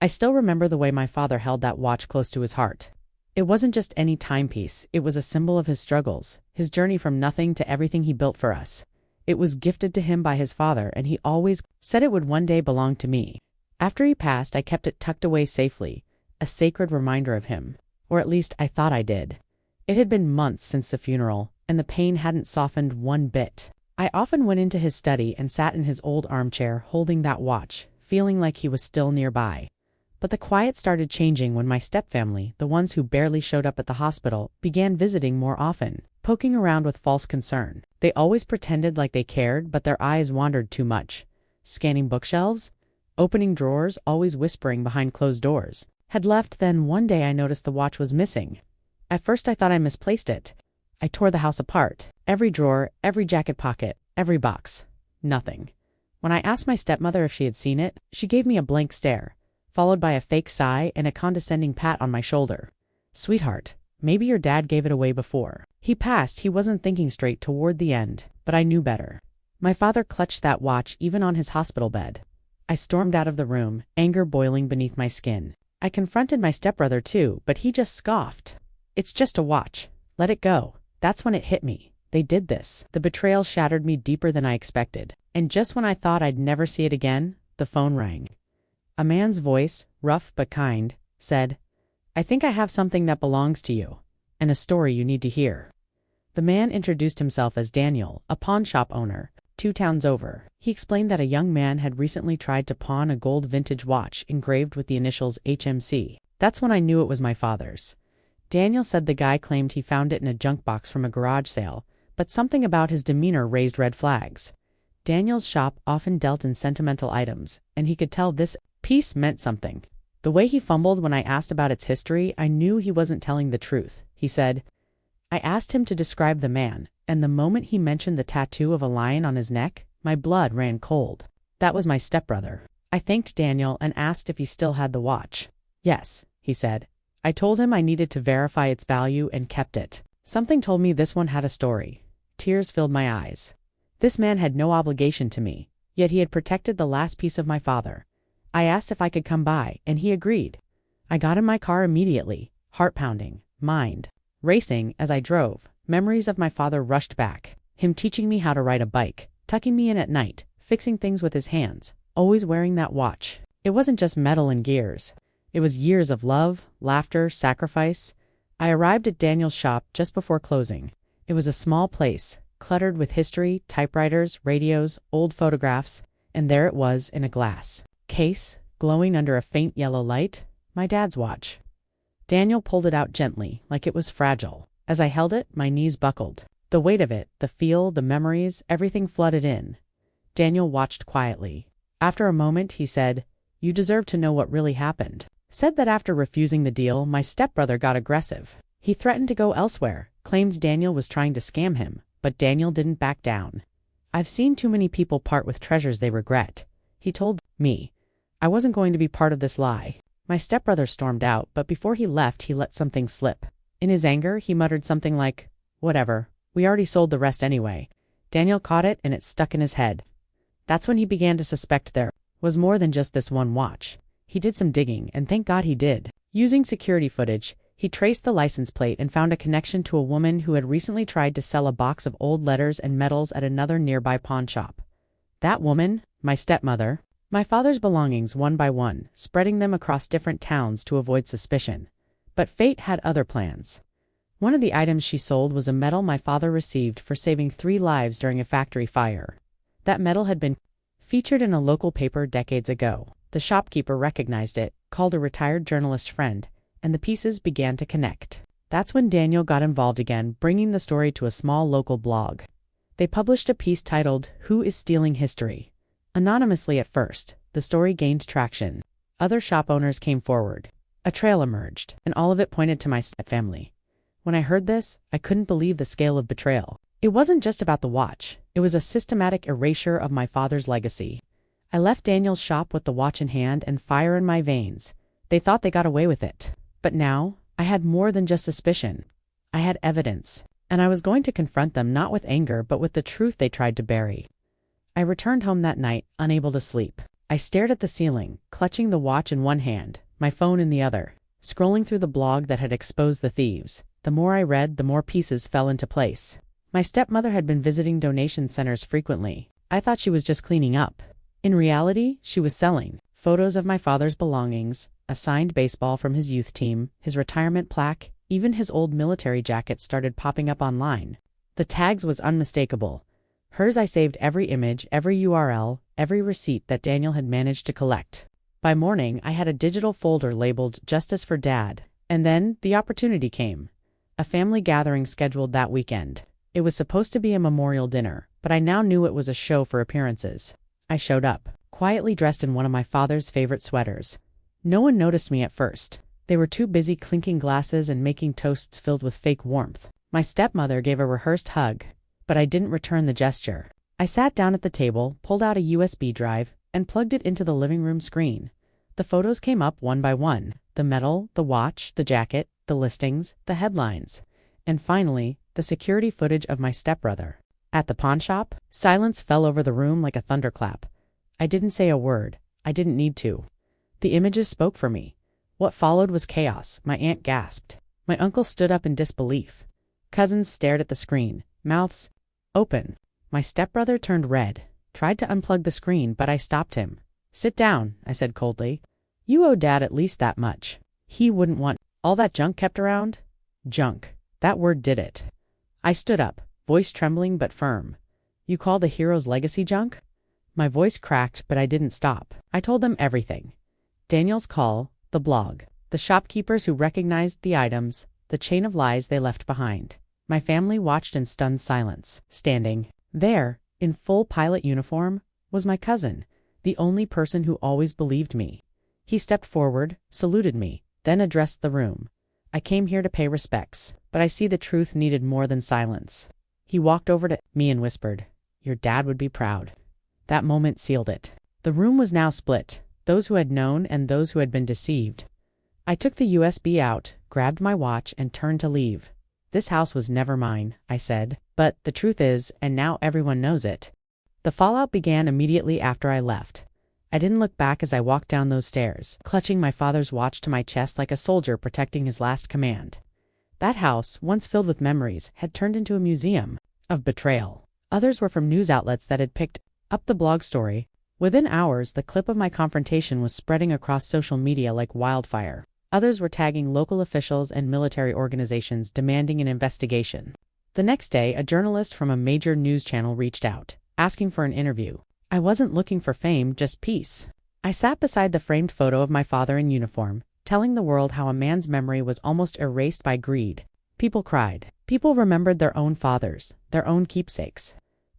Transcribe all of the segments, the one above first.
I still remember the way my father held that watch close to his heart. It wasn't just any timepiece, it was a symbol of his struggles, his journey from nothing to everything he built for us. It was gifted to him by his father, and he always said it would one day belong to me. After he passed, I kept it tucked away safely, a sacred reminder of him. Or at least I thought I did. It had been months since the funeral, and the pain hadn't softened one bit. I often went into his study and sat in his old armchair holding that watch, feeling like he was still nearby. But the quiet started changing when my stepfamily, the ones who barely showed up at the hospital, began visiting more often, poking around with false concern. They always pretended like they cared, but their eyes wandered too much. Scanning bookshelves, opening drawers, always whispering behind closed doors. Had left, then one day I noticed the watch was missing. At first I thought I misplaced it. I tore the house apart. Every drawer, every jacket pocket, every box. Nothing. When I asked my stepmother if she had seen it, she gave me a blank stare, followed by a fake sigh and a condescending pat on my shoulder. "Sweetheart, maybe your dad gave it away before. He passed, he wasn't thinking straight toward the end, but I knew better." My father clutched that watch even on his hospital bed. I stormed out of the room, anger boiling beneath my skin. I confronted my stepbrother too, but he just scoffed. "It's just a watch. Let it go." That's when it hit me. They did this. The betrayal shattered me deeper than I expected. And just when I thought I'd never see it again, the phone rang. A man's voice, rough but kind, said, "I think I have something that belongs to you, and a story you need to hear." The man introduced himself as Daniel, a pawn shop owner, 2 towns over. He explained that a young man had recently tried to pawn a gold vintage watch engraved with the initials HMC. That's when I knew it was my father's. Daniel said the guy claimed he found it in a junk box from a garage sale, but something about his demeanor raised red flags. Daniel's shop often dealt in sentimental items, and he could tell this piece meant something. The way he fumbled when I asked about its history, I knew he wasn't telling the truth. He said, I asked him to describe the man, and the moment he mentioned the tattoo of a lion on his neck, my blood ran cold. That was my stepbrother. I thanked Daniel and asked if he still had the watch. "Yes," he said. I told him I needed to verify its value and kept it. Something told me this one had a story. Tears filled my eyes. This man had no obligation to me, yet he had protected the last piece of my father. I asked if I could come by, and he agreed. I got in my car immediately, heart pounding, mind racing as I drove. Memories of my father rushed back. Him teaching me how to ride a bike, tucking me in at night, fixing things with his hands, always wearing that watch. It wasn't just metal and gears. It was years of love, laughter, sacrifice. I arrived at Daniel's shop just before closing. It was a small place, cluttered with history, typewriters, radios, old photographs, and there it was in a glass case, glowing under a faint yellow light, my dad's watch. Daniel pulled it out gently, like it was fragile. As I held it, my knees buckled. The weight of it, the feel, the memories, everything flooded in. Daniel watched quietly. After a moment, he said, "You deserve to know what really happened." Said that after refusing the deal, my stepbrother got aggressive. He threatened to go elsewhere, claimed Daniel was trying to scam him, but Daniel didn't back down. "I've seen too many people part with treasures they regret," he told me. I wasn't going to be part of this lie. My stepbrother stormed out, but before he left, he let something slip. In his anger, he muttered something like, "Whatever, we already sold the rest anyway." Daniel caught it and it stuck in his head. That's when he began to suspect there was more than just this one watch. He did some digging, and thank God he did. Using security footage, he traced the license plate and found a connection to a woman who had recently tried to sell a box of old letters and medals at another nearby pawn shop. That woman, my stepmother, my father's belongings one by one, spreading them across different towns to avoid suspicion. But fate had other plans. One of the items she sold was a medal my father received for saving 3 lives during a factory fire. That medal had been featured in a local paper decades ago. The shopkeeper recognized it, called a retired journalist friend, and the pieces began to connect. That's when Daniel got involved again, bringing the story to a small local blog. They published a piece titled, "Who is Stealing History?" Anonymously at first, the story gained traction. Other shop owners came forward. A trail emerged, and all of it pointed to my stepfamily. When I heard this, I couldn't believe the scale of betrayal. It wasn't just about the watch. It was a systematic erasure of my father's legacy. I left Daniel's shop with the watch in hand and fire in my veins. They thought they got away with it. But now, I had more than just suspicion. I had evidence, and I was going to confront them not with anger but with the truth they tried to bury. I returned home that night, unable to sleep. I stared at the ceiling, clutching the watch in one hand, my phone in the other, scrolling through the blog that had exposed the thieves. The more I read, the more pieces fell into place. My stepmother had been visiting donation centers frequently. I thought she was just cleaning up. In reality, she was selling photos of my father's belongings, a signed baseball from his youth team, his retirement plaque, even his old military jacket started popping up online. The tags was unmistakable. Hers. I saved every image, every URL, every receipt that Daniel had managed to collect. By morning, I had a digital folder labeled Justice for Dad. And then, the opportunity came. A family gathering scheduled that weekend. It was supposed to be a memorial dinner, but I now knew it was a show for appearances. I showed up, quietly dressed in one of my father's favorite sweaters. No one noticed me at first. They were too busy clinking glasses and making toasts filled with fake warmth. My stepmother gave a rehearsed hug, but I didn't return the gesture. I sat down at the table, pulled out a USB drive, and plugged it into the living room screen. The photos came up one by one. The medal, the watch, the jacket, the listings, the headlines. And finally, the security footage of my stepbrother. At the pawn shop, silence fell over the room like a thunderclap. I didn't say a word. I didn't need to. The images spoke for me. What followed was chaos. My aunt gasped. My uncle stood up in disbelief. Cousins stared at the screen, mouths open. My stepbrother turned red, tried to unplug the screen, but I stopped him. "Sit down," I said coldly. "You owe Dad at least that much. He wouldn't want all that junk kept around." Junk. That word did it. I stood up, voice trembling but firm. "You call the hero's legacy junk?" My voice cracked, but I didn't stop. I told them everything. Daniel's call, the blog, the shopkeepers who recognized the items, the chain of lies they left behind. My family watched in stunned silence. Standing there, in full pilot uniform, was my cousin, the only person who always believed me. He stepped forward, saluted me, then addressed the room. "I came here to pay respects, but I see the truth needed more than silence." He walked over to me and whispered, "Your dad would be proud." That moment sealed it. The room was now split, those who had known and those who had been deceived. I took the USB out, grabbed my watch, and turned to leave. "This house was never mine," I said, "but the truth is, and now everyone knows it." The fallout began immediately after I left. I didn't look back as I walked down those stairs, clutching my father's watch to my chest like a soldier protecting his last command. That house, once filled with memories, had turned into a museum of betrayal. Others were from news outlets that had picked up the blog story. Within hours, the clip of my confrontation was spreading across social media like wildfire. Others were tagging local officials and military organizations demanding an investigation. The next day, a journalist from a major news channel reached out, asking for an interview. I wasn't looking for fame, just peace. I sat beside the framed photo of my father in uniform, telling the world how a man's memory was almost erased by greed. People cried. People remembered their own fathers, their own keepsakes.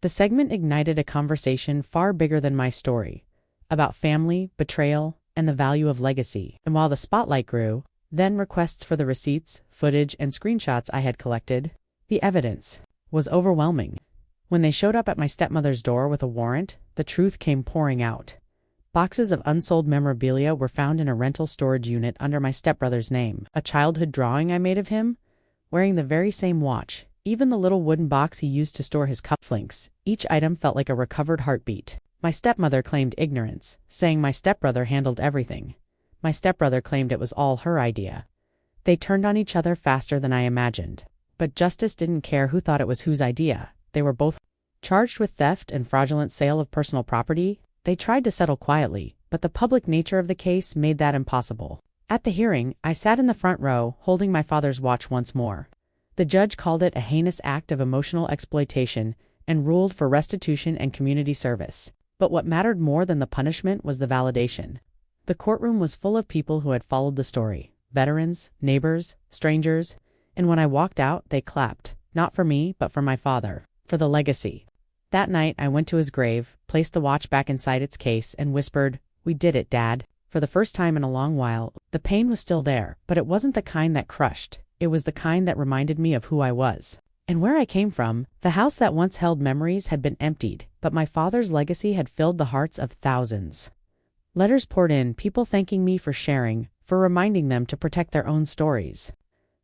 The segment ignited a conversation far bigger than my story, about family, betrayal, and the value of legacy. And while the spotlight grew, then requests for the receipts, footage, and screenshots I had collected, the evidence was overwhelming. When they showed up at my stepmother's door with a warrant, the truth came pouring out. Boxes of unsold memorabilia were found in a rental storage unit under my stepbrother's name. A childhood drawing I made of him, wearing the very same watch, even the little wooden box he used to store his cufflinks. Each item felt like a recovered heartbeat. My stepmother claimed ignorance, saying my stepbrother handled everything. My stepbrother claimed it was all her idea. They turned on each other faster than I imagined. But justice didn't care who thought it was whose idea. They were both charged with theft and fraudulent sale of personal property. They tried to settle quietly, but the public nature of the case made that impossible. At the hearing, I sat in the front row, holding my father's watch once more. The judge called it a heinous act of emotional exploitation and ruled for restitution and community service. But what mattered more than the punishment was the validation. The courtroom was full of people who had followed the story. Veterans, neighbors, strangers. And when I walked out, they clapped. Not for me, but for my father. For the legacy. That night, I went to his grave, placed the watch back inside its case, and whispered, "We did it, Dad." For the first time in a long while, the pain was still there, but it wasn't the kind that crushed. It was the kind that reminded me of who I was. And where I came from. The house that once held memories had been emptied, but my father's legacy had filled the hearts of thousands. Letters poured in, people thanking me for sharing, for reminding them to protect their own stories.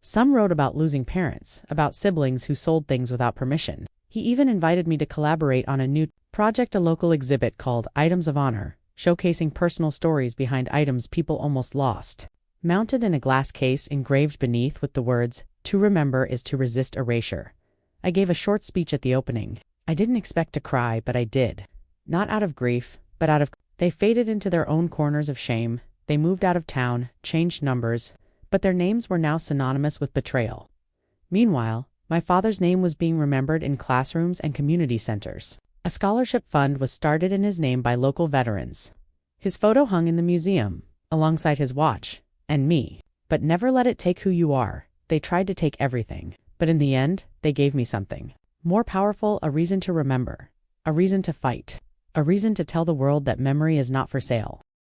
Some wrote about losing parents, about siblings who sold things without permission. He even invited me to collaborate on a new project, a local exhibit called Items of Honor, showcasing personal stories behind items people almost lost. Mounted in a glass case engraved beneath with the words, "To remember is to resist erasure." I gave a short speech at the opening. I didn't expect to cry, but I did. Not out of grief, but out of... They faded into their own corners of shame. They moved out of town, changed numbers, but their names were now synonymous with betrayal. Meanwhile, my father's name was being remembered in classrooms and community centers. A scholarship fund was started in his name by local veterans. His photo hung in the museum, alongside his watch, and me. But never let it take who you are. They tried to take everything. But in the end, they gave me something more powerful, a reason to remember, a reason to fight, a reason to tell the world that memory is not for sale.